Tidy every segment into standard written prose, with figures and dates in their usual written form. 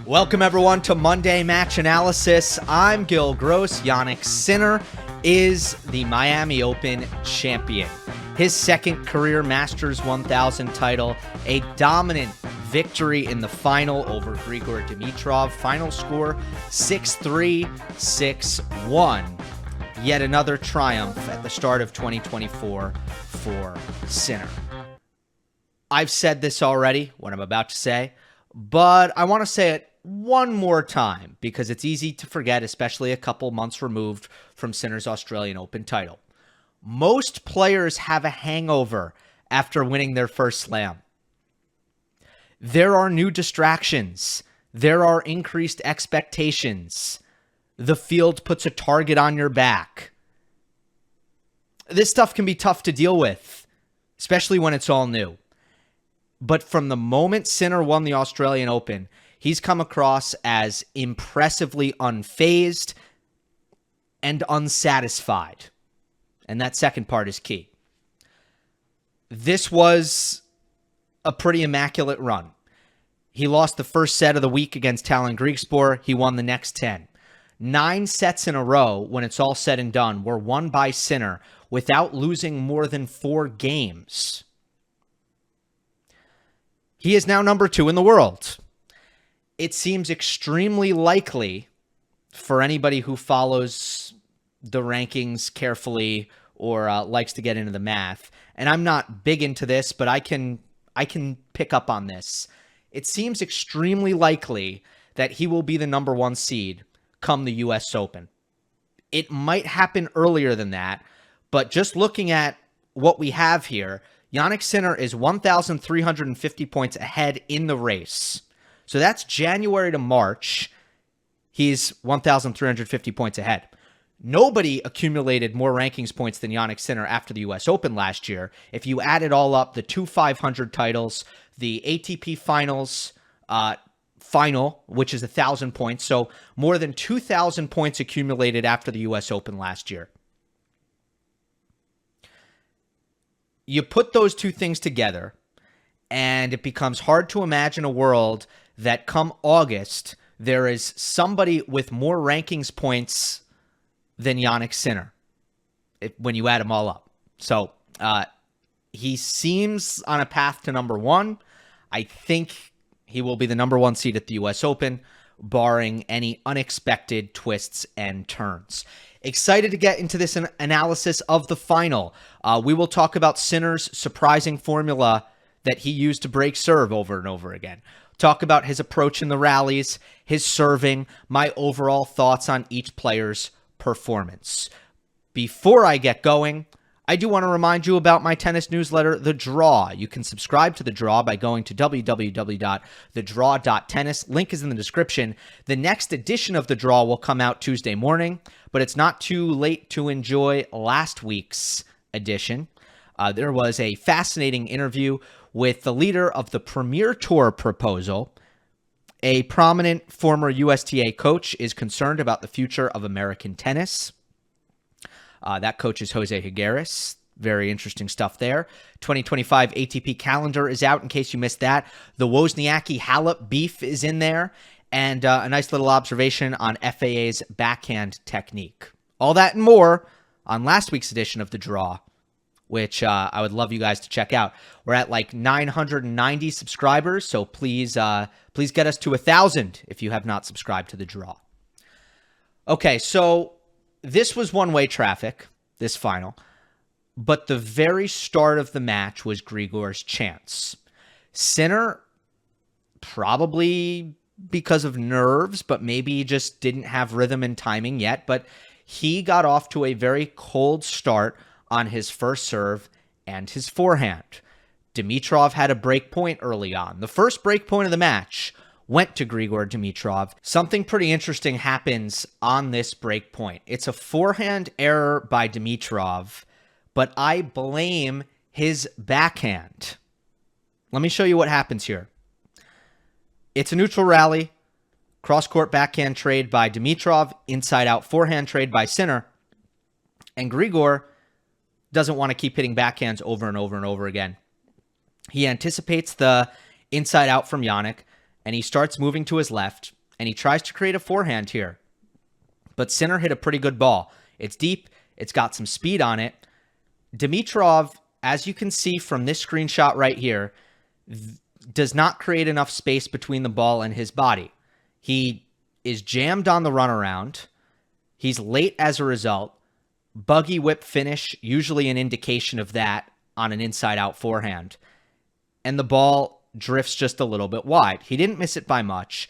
Welcome everyone to Monday Match Analysis. I'm Gill Gross. Jannik Sinner is the Miami Open champion. His second career Masters 1000 title, a dominant victory in the final over Grigor Dimitrov. Final score 6-3, 6-1. Yet another triumph at the start of 2024 for Sinner. I've said this already, what I'm about to say, but I want to say it one more time because it's easy to forget, especially a couple months removed from Sinner's Australian Open title. Most players have a hangover after winning their first slam. There are new distractions. There are increased expectations. The field puts a target on your back. This stuff can be tough to deal with, especially when it's all new. But from the moment Sinner won the Australian Open, he's come across as impressively unfazed and unsatisfied. And that second part is key. This was a pretty immaculate run. He lost the first set of the week against Talon Grigspor. He won the next 10. 9 sets in a row, when it's all said and done, were won by Sinner without losing more than 4 games. He is now number 2 in the world. It seems extremely likely for anybody who follows the rankings carefully or likes to get into the math, and I'm not big into this, but I can pick up on this. It seems extremely likely that he will be the number 1 seed come the U.S. Open. It might happen earlier than that, but just looking at what we have here, Jannik Sinner is 1,350 points ahead in the race. So that's January to March. He's 1,350 points ahead. Nobody accumulated more rankings points than Jannik Sinner after the U.S. Open last year. If you add it all up, the 2 500 titles, the ATP Finals final, which is 1,000 points. So more than 2,000 points accumulated after the U.S. Open last year. You put those two things together, and it becomes hard to imagine a world that come August, there is somebody with more rankings points than Jannik Sinner when you add them all up. So he seems on a path to number 1. I think he will be the number 1 seed at the U.S. Open, barring any unexpected twists and turns. Excited to get into this analysis of the final. We will talk about Sinner's surprising formula that he used to break serve over and over again. Talk about his approach in the rallies, his serving, my overall thoughts on each player's performance. Before I get going, I do want to remind you about my tennis newsletter, The Draw. You can subscribe to The Draw by going to www.thedraw.tennis. Link is in the description. The next edition of The Draw will come out Tuesday morning, but it's not too late to enjoy last week's edition. There was a fascinating interview with the leader of the Premier Tour proposal. A prominent former USTA coach is concerned about the future of American tennis. That coach is Jose Higueras. Very interesting stuff there. 2025 ATP calendar is out in case you missed that. The Wozniacki-Halep beef is in there. And a nice little observation on FAA's backhand technique. All that and more on last week's edition of The Draw, which I would love you guys to check out. We're at like 990 subscribers, so please get us to 1,000 if you have not subscribed to The Draw. Okay, so this was one-way traffic, this final, but the very start of the match was Grigor's chance. Sinner, probably because of nerves, but maybe he just didn't have rhythm and timing yet, but he got off to a very cold start on his first serve and his forehand. Dimitrov had a break point early on. The first break point of the match went to Grigor Dimitrov. Something pretty interesting happens on this break point. It's a forehand error by Dimitrov, but I blame his backhand. Let me show you what happens here. It's a neutral rally, cross-court backhand trade by Dimitrov, inside-out forehand trade by Sinner, and Grigor doesn't want to keep hitting backhands over and over and over again. He anticipates the inside out from Jannik, and he starts moving to his left, and he tries to create a forehand here. But Sinner hit a pretty good ball. It's deep. It's got some speed on it. Dimitrov, as you can see from this screenshot right here, does not create enough space between the ball and his body. He is jammed on the runaround. He's late as a result. Buggy whip finish, usually an indication of that on an inside-out forehand. And the ball drifts just a little bit wide. He didn't miss it by much,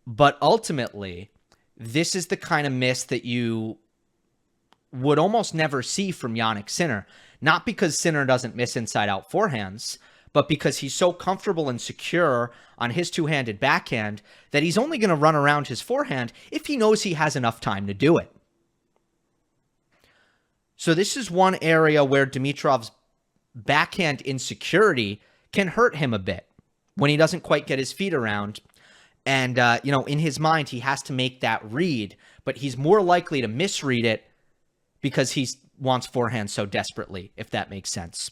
but ultimately, this is the kind of miss that you would almost never see from Jannik Sinner. Not because Sinner doesn't miss inside-out forehands, but because he's so comfortable and secure on his two-handed backhand that he's only going to run around his forehand if he knows he has enough time to do it. So this is one area where Dimitrov's backhand insecurity can hurt him a bit when he doesn't quite get his feet around. And, in his mind, he has to make that read, but he's more likely to misread it because he wants forehand so desperately, if that makes sense.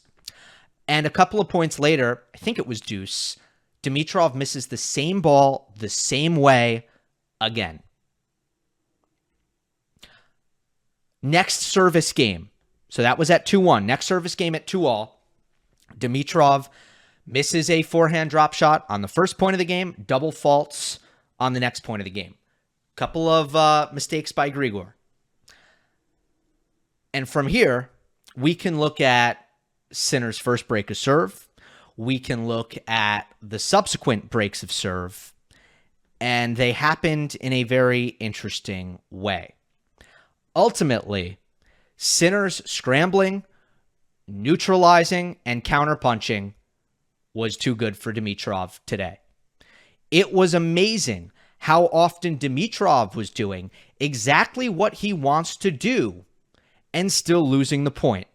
And a couple of points later, I think it was deuce, Dimitrov misses the same ball the same way again. Next service game. So that was at 2-1. Next service game at 2-all. Dimitrov misses a forehand drop shot on the first point of the game, double faults on the next point of the game. Couple of mistakes by Grigor. And from here, we can look at Sinner's first break of serve. We can look at the subsequent breaks of serve. And they happened in a very interesting way. Ultimately, Sinner's scrambling, neutralizing, and counterpunching was too good for Dimitrov today. It was amazing how often Dimitrov was doing exactly what he wants to do and still losing the point.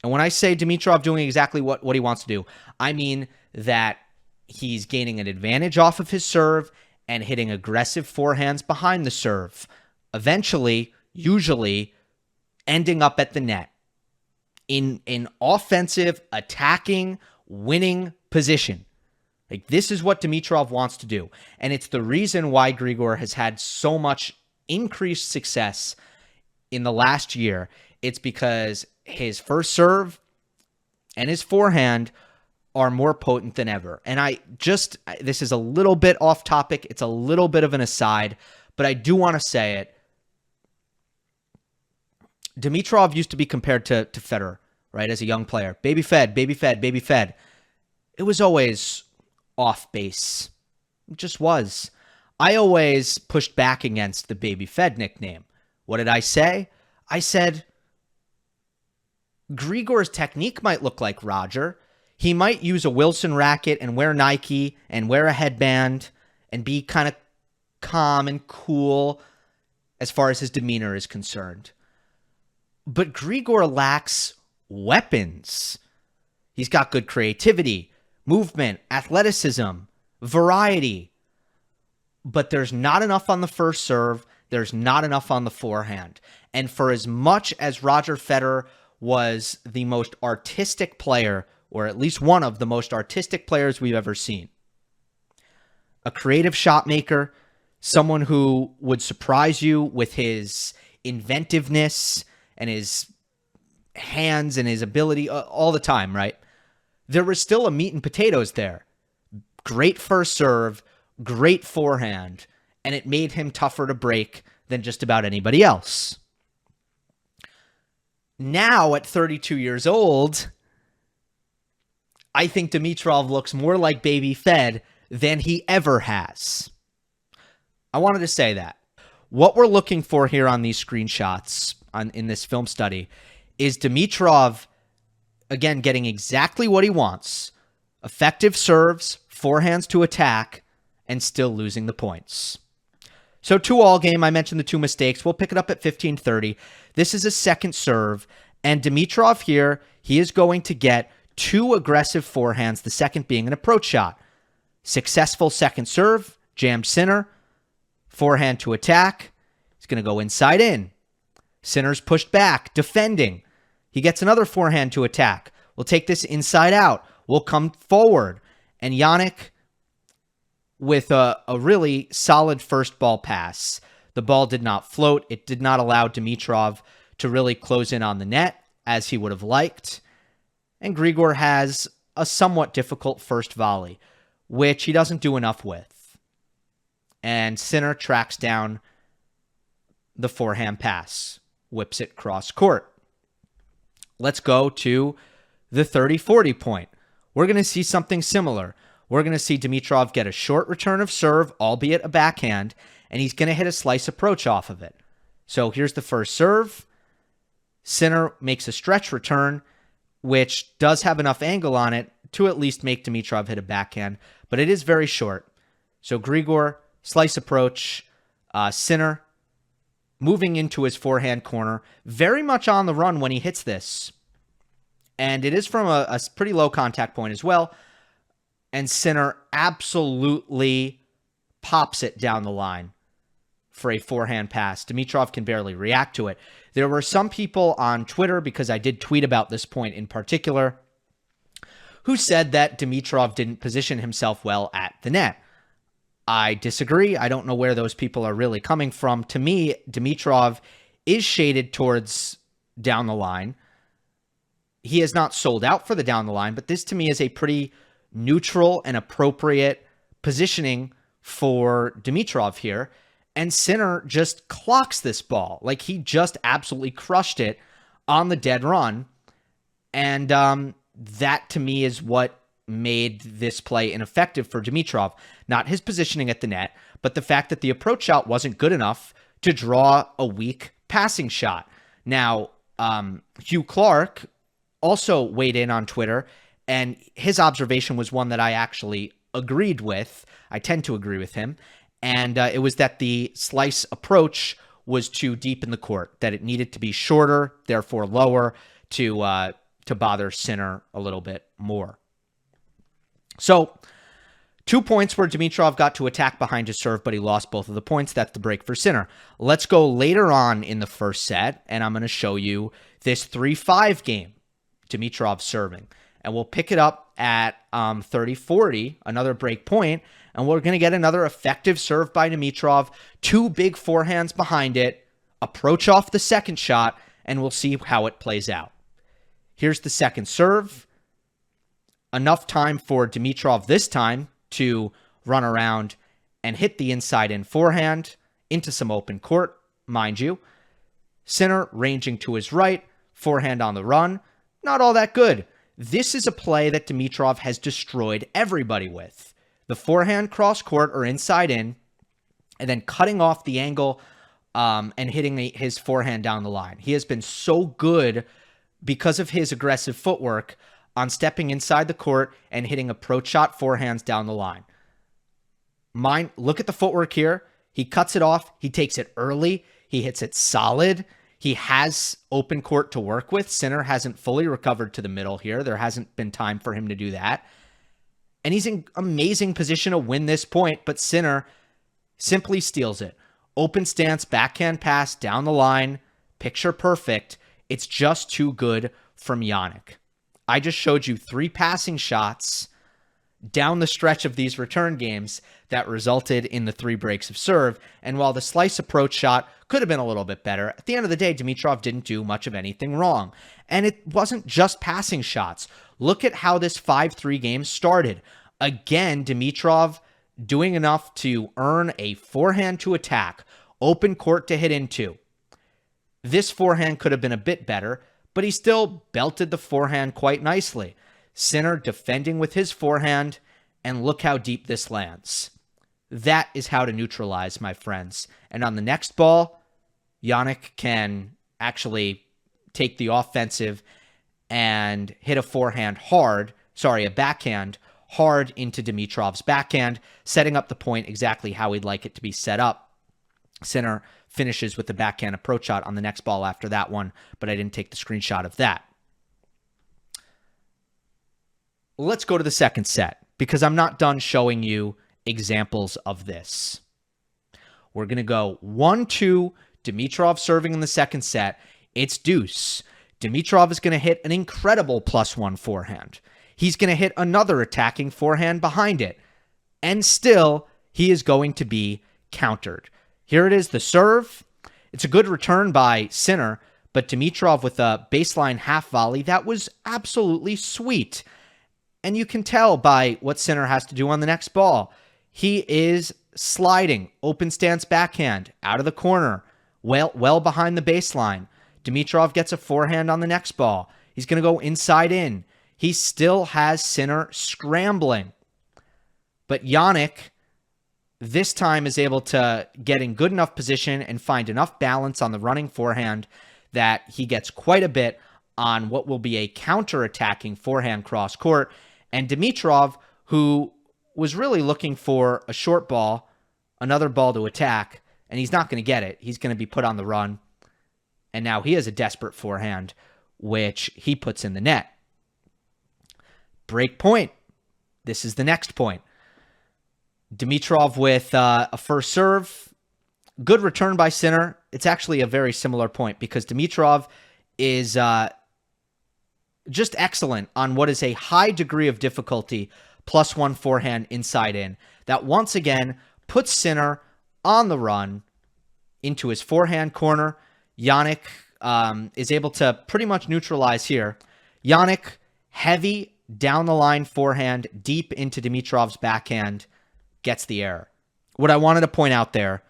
And when I say Dimitrov doing exactly what he wants to do, I mean that he's gaining an advantage off of his serve and hitting aggressive forehands behind the serve, eventually, usually, ending up at the net in an offensive, attacking, winning position. Like, this is what Dimitrov wants to do. And it's the reason why Grigor has had so much increased success in the last year. It's because his first serve and his forehand are more potent than ever. And this is a little bit off topic. It's a little bit of an aside, but I do want to say it. Dimitrov used to be compared to Federer, right, as a young player. Baby fed, baby fed, baby fed. It was always off base. It just was. I always pushed back against the baby fed nickname. What did I say? I said, Grigor's technique might look like Roger. He might use a Wilson racket and wear Nike and wear a headband and be kind of calm and cool as far as his demeanor is concerned. But Grigor lacks weapons. He's got good creativity, movement, athleticism, variety. But there's not enough on the first serve. There's not enough on the forehand. And for as much as Roger Federer was the most artistic player, or at least one of the most artistic players we've ever seen, a creative shot maker, someone who would surprise you with his inventiveness and his hands and his ability all the time, right? There was still a meat and potatoes there. Great first serve, great forehand, and it made him tougher to break than just about anybody else. Now, at 32 years old, I think Dimitrov looks more like baby fed than he ever has. I wanted to say that. What we're looking for here on these screenshots in this film study is Dimitrov, again, getting exactly what he wants. Effective serves, forehands to attack, and still losing the points. So 2-all game, I mentioned the two mistakes. We'll pick it up at 15-30. This is a second serve, and Dimitrov here, he is going to get two aggressive forehands, the second being an approach shot. Successful second serve, jammed Sinner, forehand to attack. He's going to go inside in. Sinner's pushed back, defending. He gets another forehand to attack. We'll take this inside out. We'll come forward. And Jannik with a really solid first ball pass. The ball did not float. It did not allow Dimitrov to really close in on the net as he would have liked. And Grigor has a somewhat difficult first volley, which he doesn't do enough with. And Sinner tracks down the forehand pass, whips it cross court. Let's go to the 30-40 point. We're going to see something similar. We're going to see Dimitrov get a short return of serve, albeit a backhand, and he's going to hit a slice approach off of it. So here's the first serve. Sinner makes a stretch return, which does have enough angle on it to at least make Dimitrov hit a backhand, but it is very short. So Grigor, slice approach, Sinner moving into his forehand corner, very much on the run when he hits this. And it is from a pretty low contact point as well. And Sinner absolutely pops it down the line for a forehand pass. Dimitrov can barely react to it. There were some people on Twitter, because I did tweet about this point in particular, who said that Dimitrov didn't position himself well at the net. I disagree. I don't know where those people are really coming from. To me, Dimitrov is shaded towards down the line. He has not sold out for the down the line, but this to me is a pretty neutral and appropriate positioning for Dimitrov here. And Sinner just clocks this ball. Like, he just absolutely crushed it on the dead run. And that to me is what made this play ineffective for Dimitrov. Not his positioning at the net, but the fact that the approach shot wasn't good enough to draw a weak passing shot. Now, Hugh Clark also weighed in on Twitter, and his observation was one that I actually agreed with. I tend to agree with him. And it was that the slice approach was too deep in the court, that it needed to be shorter, therefore lower, to bother Sinner a little bit more. So, 2 points where Dimitrov got to attack behind his serve, but he lost both of the points. That's the break for Sinner. Let's go later on in the first set, and I'm going to show you this 3-5 game, Dimitrov serving. And we'll pick it up at 30-40, another break point, and we're going to get another effective serve by Dimitrov, 2 big forehands behind it, approach off the second shot, and we'll see how it plays out. Here's the second serve. Enough time for Dimitrov this time to run around and hit the inside-in forehand into some open court, mind you. Sinner ranging to his right, forehand on the run. Not all that good. This is a play that Dimitrov has destroyed everybody with. The forehand cross court or inside in, and then cutting off the angle and hitting his forehand down the line. He has been so good because of his aggressive footwork on stepping inside the court and hitting approach shot forehands down the line. Look at the footwork here. He cuts it off. He takes it early. He hits it solid. He has open court to work with. Sinner hasn't fully recovered to the middle here. There hasn't been time for him to do that. And he's in amazing position to win this point, but Sinner simply steals it. Open stance, backhand pass, down the line, picture perfect. It's just too good from Jannik. I just showed you 3 passing shots down the stretch of these return games that resulted in the 3 breaks of serve. And while the slice approach shot could have been a little bit better, at the end of the day, Dimitrov didn't do much of anything wrong. And it wasn't just passing shots. Look at how this 5-3 game started. Again, Dimitrov doing enough to earn a forehand to attack, open court to hit into. This forehand could have been a bit better, but he still belted the forehand quite nicely. Sinner defending with his forehand, and look how deep this lands. That is how to neutralize, my friends. And on the next ball, Jannik can actually take the offensive and hit a backhand hard into Dimitrov's backhand, setting up the point exactly how he'd like it to be set up. Sinner finishes with the backhand approach shot on the next ball after that one, but I didn't take the screenshot of that. Let's go to the second set, because I'm not done showing you examples of this. We're going to go 1-2, Dimitrov serving in the second set. It's deuce. Dimitrov is going to hit an incredible +1 forehand. He's going to hit another attacking forehand behind it. And still, he is going to be countered. Here it is, the serve. It's a good return by Sinner, but Dimitrov with a baseline half volley, that was absolutely sweet. And you can tell by what Sinner has to do on the next ball. He is sliding, open stance backhand, out of the corner, well behind the baseline. Dimitrov gets a forehand on the next ball. He's going to go inside in. He still has Sinner scrambling. But Jannik, this time, is able to get in good enough position and find enough balance on the running forehand that he gets quite a bit on what will be a counter-attacking forehand cross court. And Dimitrov, who was really looking for a short ball, another ball to attack, and he's not going to get it. He's going to be put on the run. And now he has a desperate forehand, which he puts in the net. Break point. This is the next point. Dimitrov with a first serve. Good return by Sinner. It's actually a very similar point because Dimitrov is just excellent on what is a high degree of difficulty +1 forehand inside in. That once again puts Sinner on the run into his forehand corner. Jannik is able to pretty much neutralize here. Jannik, heavy down the line forehand deep into Dimitrov's backhand, gets the error. What I wanted to point out there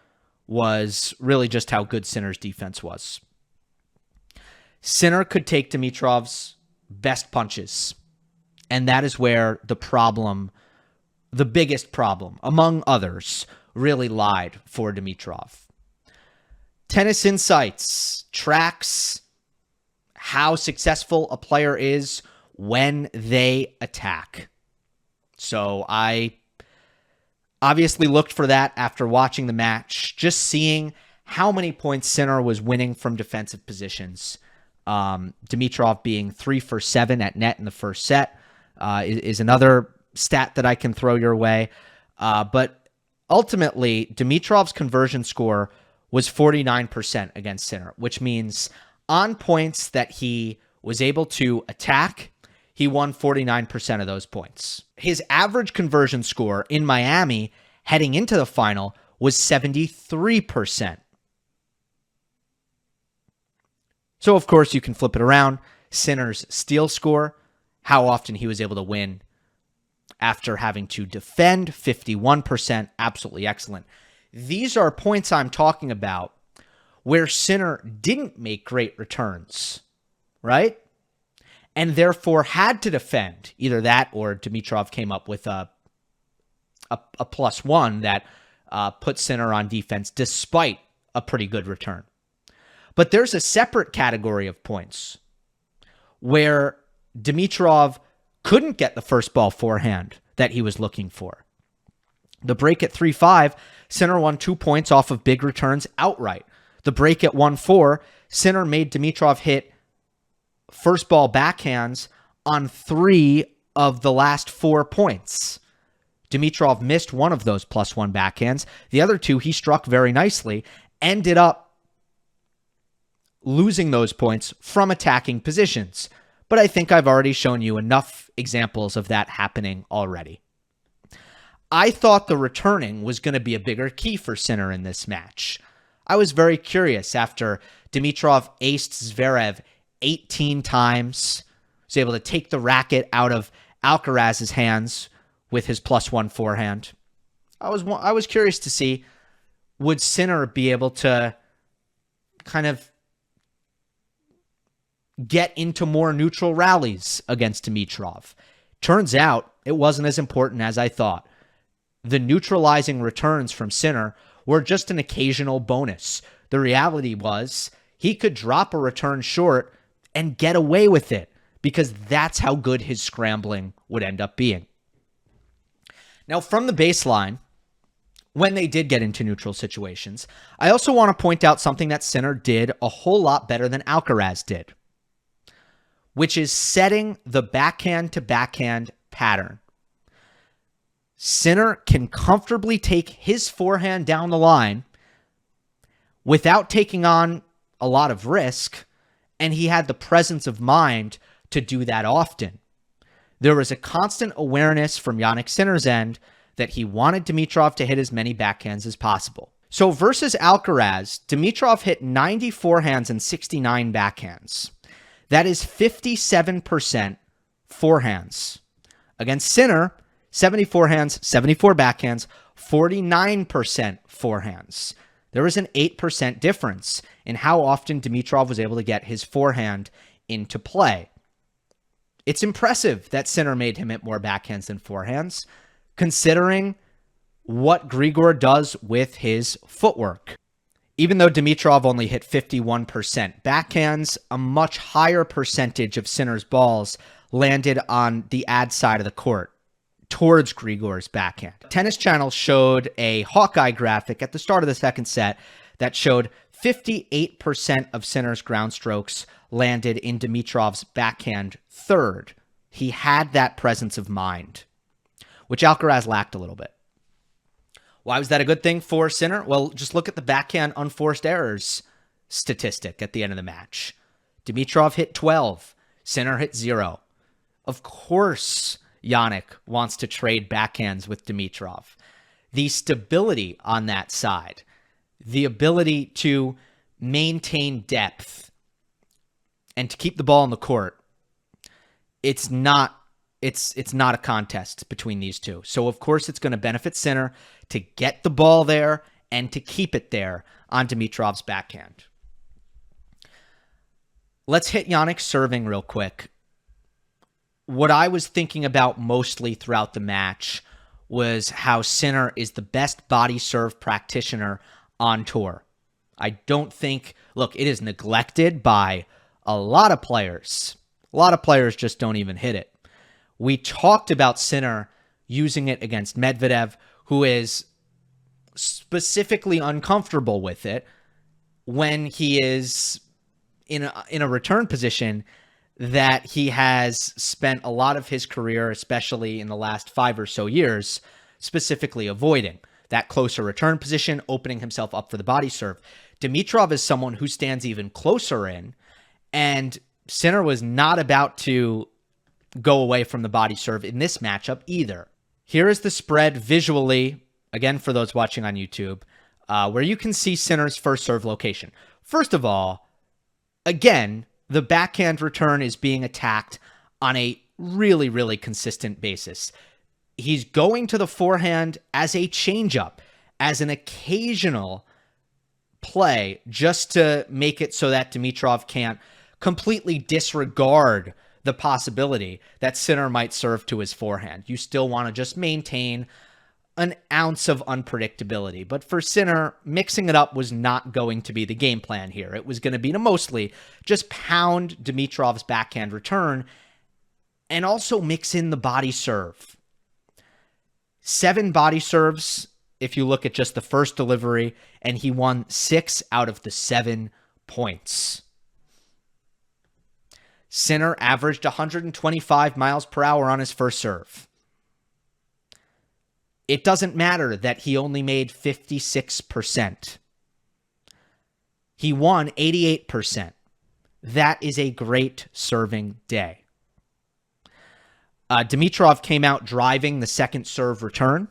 was really just how good Sinner's defense was. Sinner could take Dimitrov's best punches, and that is where the problem, the biggest problem, among others, really lied for Dimitrov. Tennis Insights tracks how successful a player is when they attack. So I obviously looked for that after watching the match, just seeing how many points Sinner was winning from defensive positions. Dimitrov being 3 for 7 at net in the first set is another stat that I can throw your way. But ultimately, Dimitrov's conversion score was 49% against Sinner, which means on points that he was able to attack, he won 49% of those points. His average conversion score in Miami heading into the final was 73%. So, of course, you can flip it around. Sinner's steal score, how often he was able to win after having to defend, 51%, absolutely excellent. These are points I'm talking about where Sinner didn't make great returns, right? And therefore had to defend. Either that or Dimitrov came up with a +1 that put Sinner on defense despite a pretty good return. But there's a separate category of points where Dimitrov couldn't get the first ball forehand that he was looking for. The break at 3-5, Sinner won 2 points off of big returns outright. The break at 1-4, Sinner made Dimitrov hit first ball backhands on 3 of the last 4 points. Dimitrov missed one of those +1 backhands. The other 2 he struck very nicely, ended up losing those points from attacking positions. But I think I've already shown you enough examples of that happening already. I thought the returning was going to be a bigger key for Sinner in this match. I was very curious after Dimitrov aced Zverev 18 times, was able to take the racket out of Alcaraz's hands with his +1 forehand. I was curious to see, would Sinner be able to kind of get into more neutral rallies against Dimitrov? Turns out it wasn't as important as I thought. The neutralizing returns from Sinner were just an occasional bonus. The reality was he could drop a return short and get away with it because that's how good his scrambling would end up being. Now, from the baseline, when they did get into neutral situations, I also want to point out something that Sinner did a whole lot better than Alcaraz did, which is setting the backhand-to-backhand pattern. Sinner can comfortably take his forehand down the line without taking on a lot of risk, and he had the presence of mind to do that often. There was a constant awareness from Jannik Sinner's end that he wanted Dimitrov to hit as many backhands as possible. So versus Alcaraz, Dimitrov hit 90 forehands and 69 backhands. That is 57% forehands. Against Sinner, 70 forehands, 74 backhands, 49% forehands. There was an 8% difference in how often Dimitrov was able to get his forehand into play. It's impressive that Sinner made him hit more backhands than forehands, considering what Grigor does with his footwork. Even though Dimitrov only hit 51% backhands, a much higher percentage of Sinner's balls landed on the ad side of the court towards Grigor's backhand. Tennis Channel showed a Hawkeye graphic at the start of the second set that showed 58% of Sinner's ground strokes landed in Dimitrov's backhand third. He had that presence of mind, which Alcaraz lacked a little bit. Why was that a good thing for Sinner? Well, just look at the backhand unforced errors statistic at the end of the match. Dimitrov hit 12. Sinner hit 0. Of course, Jannik wants to trade backhands with Dimitrov. The stability on that side, the ability to maintain depth and to keep the ball in the court, it's not a contest between these two. So, of course, it's going to benefit Sinner to get the ball there and to keep it there on Dimitrov's backhand. Let's hit Jannik serving real quick. What I was thinking about mostly throughout the match was how Sinner is the best body serve practitioner on tour. I don't think, look, it is neglected by a lot of players. A lot of players just don't even hit it. We talked about Sinner using it against Medvedev, who is specifically uncomfortable with it when he is in a return position that he has spent a lot of his career, especially in the last 5 or so years, specifically avoiding that closer return position, opening himself up for the body serve. Dimitrov is someone who stands even closer in, and Sinner was not about to go away from the body serve in this matchup either. Here is the spread visually, again for those watching on YouTube, where you can see Sinner's first serve location. First of all, again, the backhand return is being attacked on a really, really consistent basis. He's going to the forehand as a changeup, as an occasional play, just to make it so that Dimitrov can't completely disregard the possibility that Sinner might serve to his forehand. You still want to just maintain an ounce of unpredictability. But for Sinner, mixing it up was not going to be the game plan here. It was going to be to mostly just pound Dimitrov's backhand return and also mix in the body serve. 7 body serves, if you look at just the first delivery, and he won 6 out of the 7 points. Sinner averaged 125 miles per hour on his first serve. It doesn't matter that he only made 56%. He won 88%. That is a great serving day. Dimitrov came out driving the second serve return.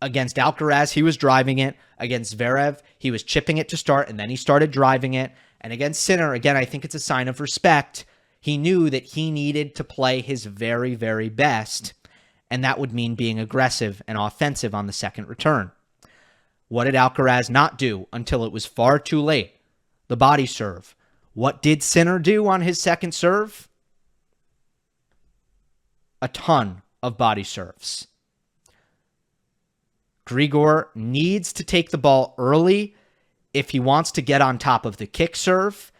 Against Alcaraz, he was driving it. Against Zverev, he was chipping it to start, and then he started driving it. And against Sinner, again, I think it's a sign of respect. He knew that he needed to play his very, very best, and that would mean being aggressive and offensive on the second return. What did Alcaraz not do until it was far too late? The body serve. What did Sinner do on his second serve? A ton of body serves. Grigor needs to take the ball early if he wants to get on top of the kick serve.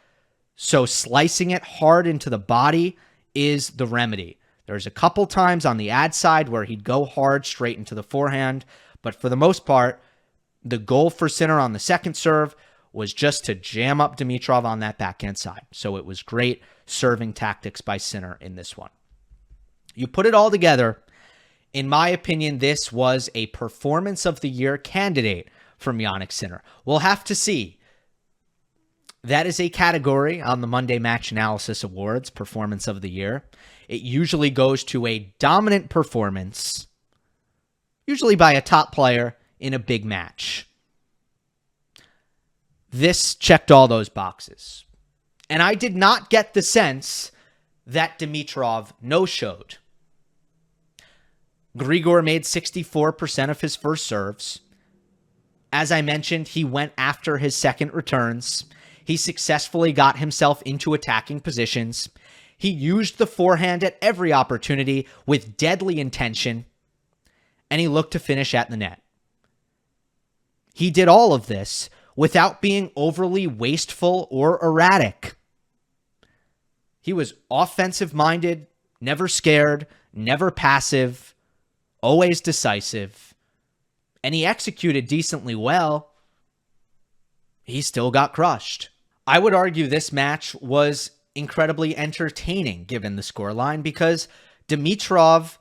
So slicing it hard into the body is the remedy. There's a couple times on the ad side where he'd go hard straight into the forehand, but for the most part, the goal for Sinner on the second serve was just to jam up Dimitrov on that backhand side. So it was great serving tactics by Sinner in this one. You put it all together, in my opinion, this was a Performance of the Year candidate from Jannik Sinner. We'll have to see. That is a category on the Monday Match Analysis Awards, Performance of the Year. It usually goes to a dominant performance usually by a top player in a big match. This checked all those boxes. And I did not get the sense that Dimitrov no-showed. Grigor made 64% of his first serves. As I mentioned, he went after his second returns. He successfully got himself into attacking positions. He used the forehand at every opportunity with deadly intention, and he looked to finish at the net. He did all of this without being overly wasteful or erratic. He was offensive-minded, never scared, never passive, always decisive, and he executed decently well. He still got crushed. I would argue this match was incredibly entertaining given the scoreline because Dimitrov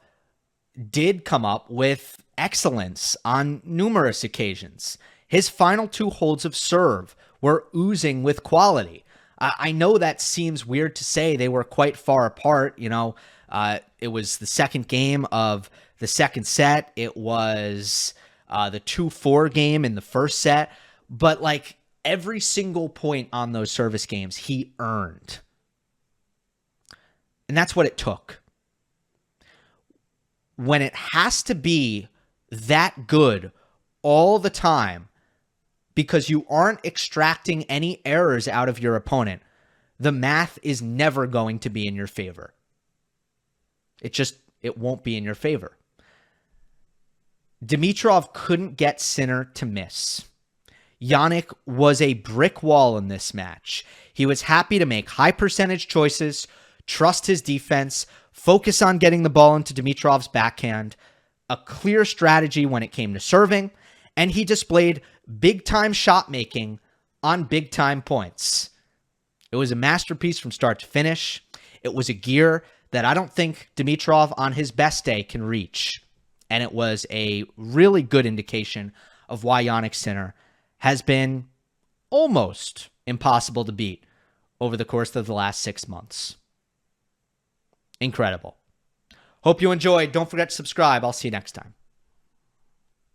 did come up with excellence on numerous occasions. His final 2 holds of serve were oozing with quality. I know that seems weird to say. They were quite far apart. It was the second game of the second set. It was the 2-4 game in the first set. But like every single point on those service games, he earned. And that's what it took. When it has to be that good all the time, because you aren't extracting any errors out of your opponent, the math is never going to be in your favor. It won't be in your favor. Dimitrov couldn't get Sinner to miss. Jannik was a brick wall in this match. He was happy to make high percentage choices, trust his defense, focus on getting the ball into Dimitrov's backhand, a clear strategy when it came to serving, and he displayed big-time shot-making on big-time points. It was a masterpiece from start to finish. It was a gear that I don't think Dimitrov on his best day can reach. And it was a really good indication of why Jannik Sinner has been almost impossible to beat over the course of the last 6 months. Incredible. Hope you enjoyed. Don't forget to subscribe. I'll see you next time.